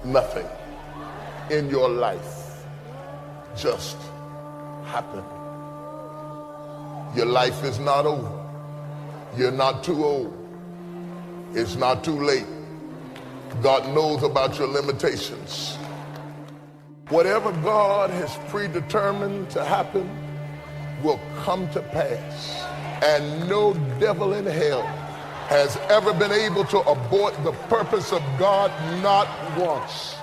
Nothing in your life just happened. Your life is not over. You're not too old. It's not too late. God knows about your limitations. Whatever God has predetermined to happen will come to pass. And no devil in hell has ever been able to abort the purpose of God, not once.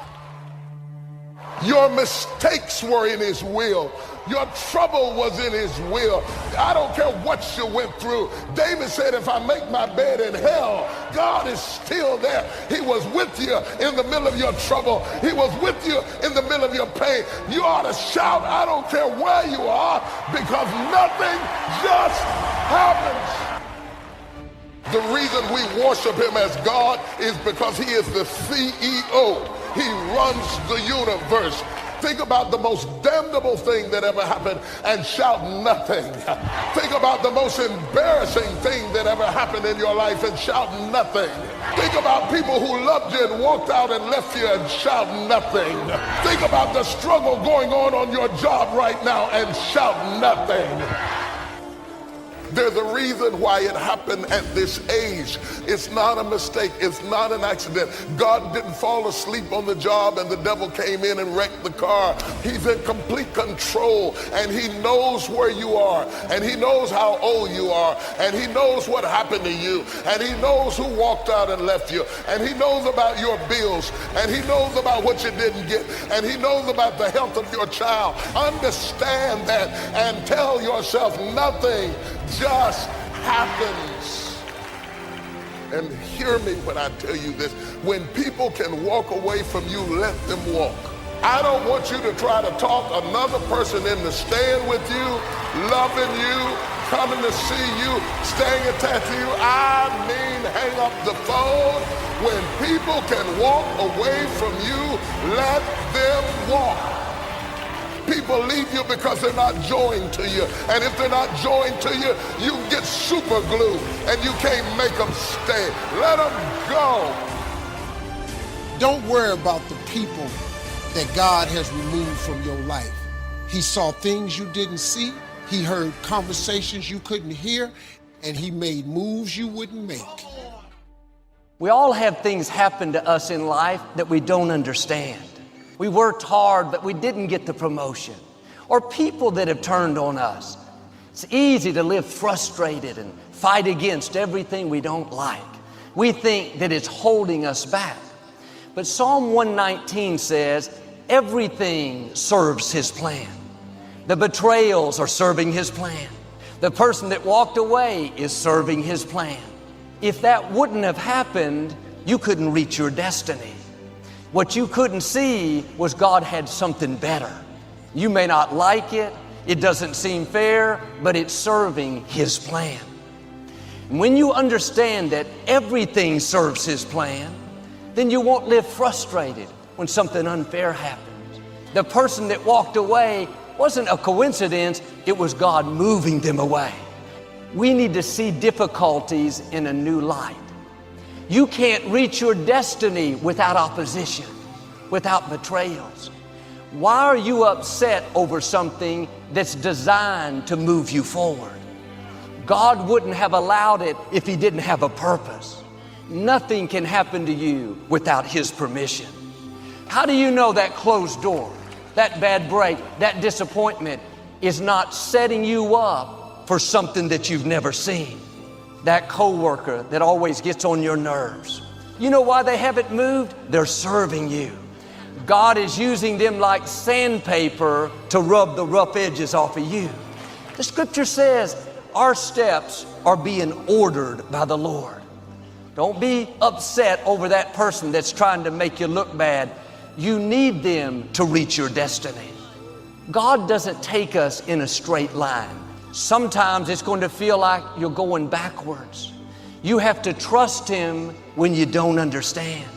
Your mistakes were in his will. Your trouble was in his will. I don't care what you went through. David said, if I make my bed in hell, God is still there. He was with you in the middle of your trouble. He was with you in the middle of your pain. You ought to shout, I don't care where you are, because nothing just happens. The reason we worship him as God is because he is the CEO. He runs the universe. Think about the most damnable thing that ever happened and shout nothing. Think about the most embarrassing thing that ever happened in your life and shout nothing. Think about people who loved you and walked out and left you and shout nothing. Think about the struggle going on your job right now and shout nothing. There's a reason why it happened at this age. It's not a mistake. It's not an accident. God didn't fall asleep on the job and the devil came in and wrecked the car. He's in complete control, and he knows where you are, and he knows how old you are, and he knows what happened to you, and he knows who walked out and left you, and he knows about your bills, and he knows about what you didn't get, and he knows about the health of your child. Understand that and tell yourself nothing just happens. And hear me when I tell you this. When people can walk away from you, let them walk. I don't want you to try to talk another person into staying with you, loving you, coming to see you, staying attached to you. I mean, hang up the phone. When people can walk away from you, let them walk. People leave you because they're not joined to you. And if they're not joined to you, you get super glue and you can't make them stay. Let them go. Don't worry about the people that God has removed from your life. He saw things you didn't see. He heard conversations you couldn't hear, and he made moves you wouldn't make. We all have things happen to us in life that we don't understand. We worked hard, but we didn't get the promotion. Or people that have turned on us. It's easy to live frustrated and fight against everything we don't like. We think that it's holding us back. But Psalm 119 says, everything serves his plan. The betrayals are serving his plan. The person that walked away is serving his plan. If that wouldn't have happened, you couldn't reach your destiny. What you couldn't see was God had something better. You may not like it, it doesn't seem fair, but it's serving his plan. And when you understand that everything serves his plan, then you won't live frustrated when something unfair happens. The person that walked away wasn't a coincidence, it was God moving them away. We need to see difficulties in a new light. You can't reach your destiny without opposition, without betrayals. Why are you upset over something that's designed to move you forward? God wouldn't have allowed it if he didn't have a purpose. Nothing can happen to you without his permission. How do you know that closed door, that bad break, that disappointment is not setting you up for something that you've never seen? That coworker that always gets on your nerves. You know why they haven't moved? They're serving you. God is using them like sandpaper to rub the rough edges off of you. The scripture says our steps are being ordered by the Lord. Don't be upset over that person that's trying to make you look bad. You need them to reach your destiny. God doesn't take us in a straight line. Sometimes it's going to feel like you're going backwards. You have to trust him when you don't understand.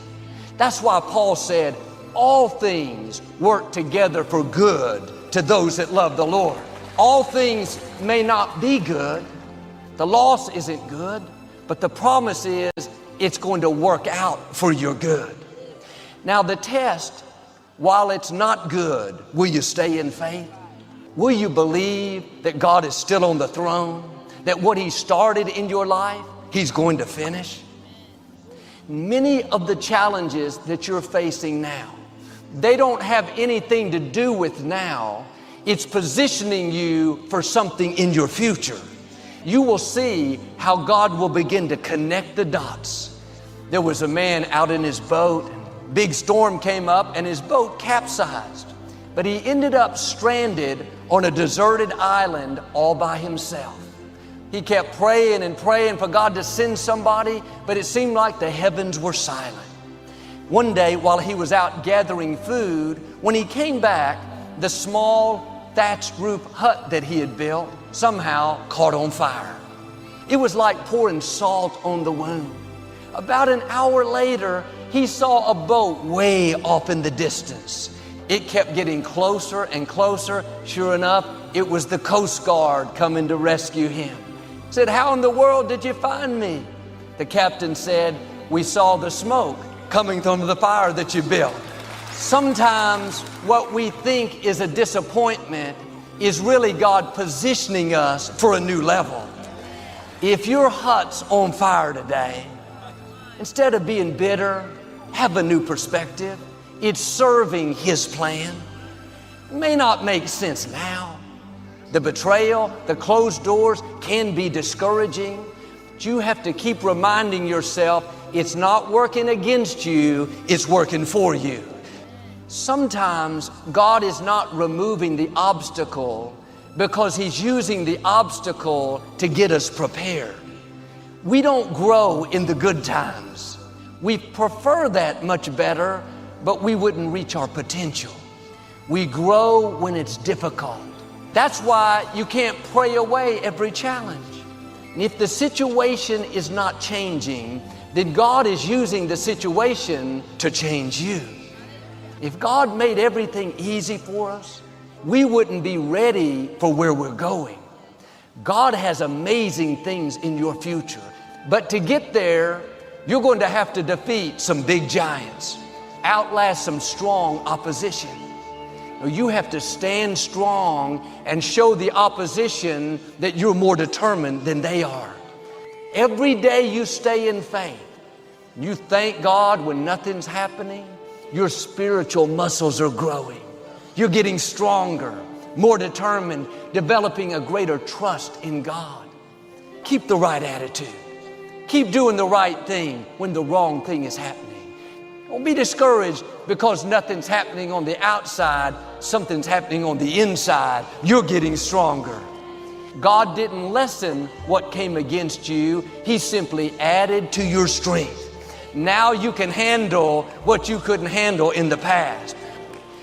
That's why Paul said, all things work together for good to those that love the Lord. All things may not be good. The loss isn't good, but the promise is it's going to work out for your good. Now the test, while it's not good, will you stay in faith? Will you believe that God is still on the throne? That what He started in your life, He's going to finish? Many of the challenges that you're facing now, they don't have anything to do with now. It's positioning you for something in your future. You will see how God will begin to connect the dots. There was a man out in his boat, and big storm came up and his boat capsized. But he ended up stranded on a deserted island all by himself. He kept praying and praying for God to send somebody, but it seemed like the heavens were silent. One day, while he was out gathering food, when he came back, the small thatched roof hut that he had built somehow caught on fire. It was like pouring salt on the wound. About an hour later, he saw a boat way off in the distance. It kept getting closer and closer. Sure enough, it was the Coast Guard coming to rescue him. He said, "How in the world did you find me?" The captain said, "We saw the smoke coming from the fire that you built." Sometimes what we think is a disappointment is really God positioning us for a new level. If your hut's on fire today, instead of being bitter, have a new perspective. It's serving His plan. It may not make sense now. The betrayal, the closed doors can be discouraging. But you have to keep reminding yourself it's not working against you, it's working for you. Sometimes God is not removing the obstacle because He's using the obstacle to get us prepared. We don't grow in the good times. We prefer that much better, but we wouldn't reach our potential. We grow when it's difficult. That's why you can't pray away every challenge. And if the situation is not changing, then God is using the situation to change you. If God made everything easy for us, we wouldn't be ready for where we're going. God has amazing things in your future, but to get there, you're going to have to defeat some big giants, outlast some strong opposition. You have to stand strong and show the opposition that you're more determined than they are. Every day you stay in faith, you thank God when nothing's happening, your spiritual muscles are growing. You're getting stronger, more determined, developing a greater trust in God. Keep the right attitude. Keep doing the right thing when the wrong thing is happening. Don't be discouraged because nothing's happening on the outside, something's happening on the inside. You're getting stronger. God didn't lessen what came against you. He simply added to your strength. Now you can handle what you couldn't handle in the past.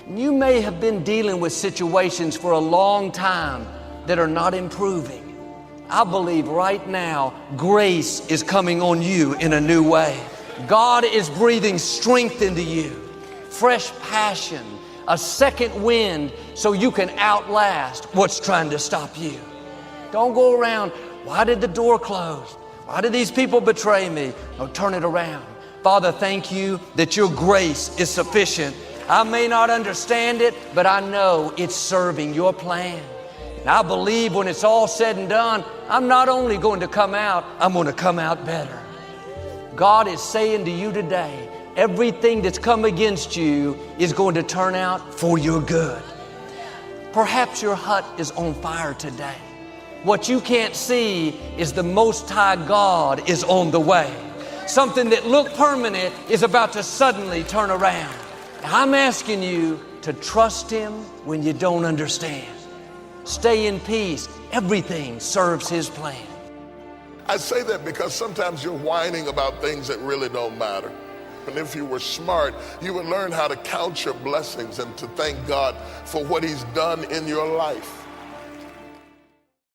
You may have been dealing with situations for a long time that are not improving. I believe right now, grace is coming on you in a new way. God is breathing strength into you, fresh passion, a second wind so you can outlast what's trying to stop you. Don't go around, why did the door close? Why did these people betray me? No, turn it around. Father, thank you that your grace is sufficient. I may not understand it, but I know it's serving your plan. And I believe when it's all said and done, I'm not only going to come out, I'm going to come out better. God is saying to you today, everything that's come against you is going to turn out for your good. Perhaps your hut is on fire today. What you can't see is the Most High God is on the way. Something that looked permanent is about to suddenly turn around. I'm asking you to trust Him when you don't understand. Stay in peace. Everything serves His plan. I say that because sometimes you're whining about things that really don't matter. And if you were smart, you would learn how to count your blessings and to thank God for what He's done in your life.